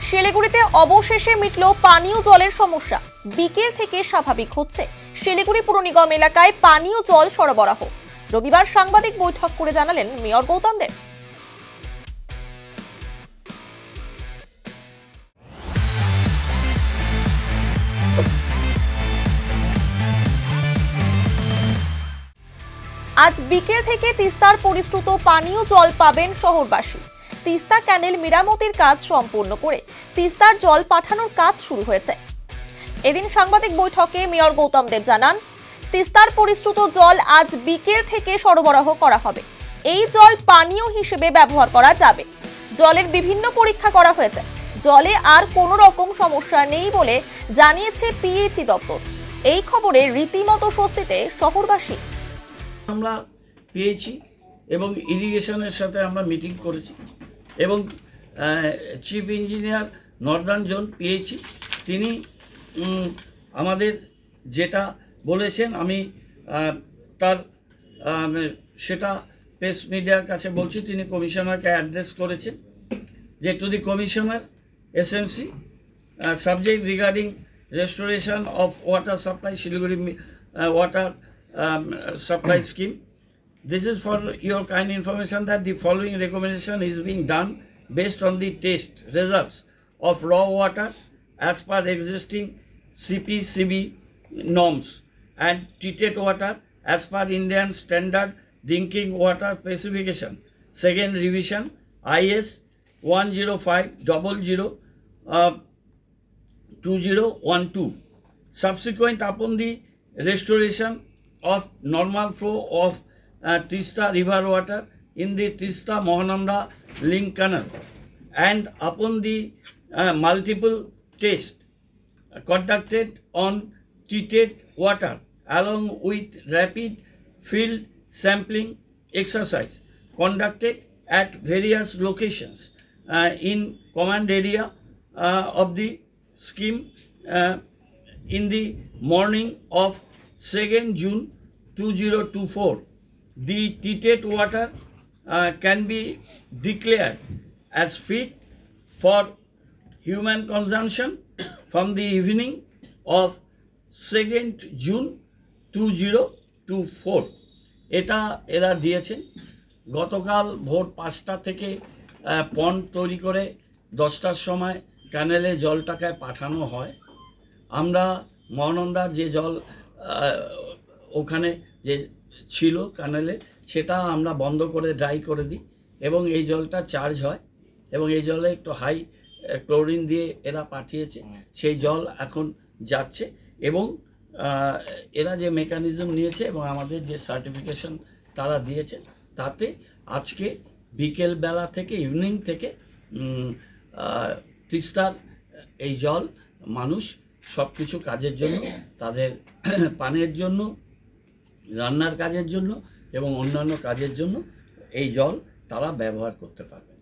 শিলিগুড়িতে অবশেষে মিটল পানীয় জলের সমস্যা। বিকেল থেকে স্বাভাবিক হচ্ছে শিলিগুড়ি পুর নিগম এলাকায় পানীয় জল সরবরাহ। রবিবার সাংবাদিক বৈঠক করে জানালেন মেয়র গৌতম দেব। আজ বিকেল থেকে তিস্তার পরিশ্রুত পানীয় জল পাবেন শহরবাসী। তিস্তা ক্যানেল মেরামতির কাজ সম্পূর্ণ করে তিস্তার জল পাঠানোর কাজ শুরু হয়েছে। এদিন সাংবাদিক বৈঠকে মেয়র গৌতম দেব জানান, তিস্তার পরিশ্রুত জল আজ বিকেল থেকে সরবরাহ করা হবে। এই জল পানীয় হিসেবে ব্যবহার করা যাবে। জলের বিভিন্ন পরীক্ষা করা হয়েছে। জলে আর কোনো রকম সমস্যা নেই বলে জানিয়েছে পিএইচই দপ্তর। এই খবরে রীতিমতো স্বস্তিতে শহরবাসী। আমরা পেয়েছি এবং ইরিগেশনের সাথে আমরা মিটিং করেছি এবং চিফ ইঞ্জিনিয়ার নর্দার্ন জোন পেয়েছি, তিনি আমাদের যেটা বলেছেন আমি তার সেটা প্রেস মিডিয়ার কাছে বলছি। তিনি কমিশনারকে অ্যাড্রেস করেছেন যে to the commissioner SMC subject regarding restoration of water supply Siliguri water supply scheme. This is for your kind information that the following recommendation is being done based on the test results of raw water as per existing CPCB norms and treated water as per Indian standard drinking water specification. Second revision IS 10500 2012. Subsequent upon the restoration of normal flow of Tista river water in the Tista Mahananda link canal and upon the multiple tests conducted on treated water along with rapid field sampling exercise conducted at various locations in command area of the scheme in the morning of 2nd June 2024. The treated water can be declared as fit for human consumption from the evening of 2nd June 2024. এটা এরা দিয়েছেন। গতকাল ভোর 5টা থেকে পন্ড তৈরি করে 10টার সময় ক্যানেলে জলটাকে পাঠানো হয়। আমরা মহানন্দার যে জল ওখানে যে ছিল ক্যানেলে সেটা আমরা বন্ধ করে ড্রাই করে দিই এবং এই জলটা চার্জ হয় এবং এই জলে একটু হাই ক্লোরিন দিয়ে এরা পাঠিয়েছে। সেই জল এখন যাচ্ছে এবং এরা যে মেকানিজম নিয়েছে এবং আমাদের যে সার্টিফিকেশন তারা দিয়েছে তাতে আজকে বিকেল বেলা থেকে ইভিনিং থেকে তিস্তার এই জল মানুষ সব কিছু কাজের জন্য, তাদের পানের জন্য, রান্নার কাজের জন্য এবং অন্যান্য কাজের জন্য এই জল তারা ব্যবহার করতে পারবে।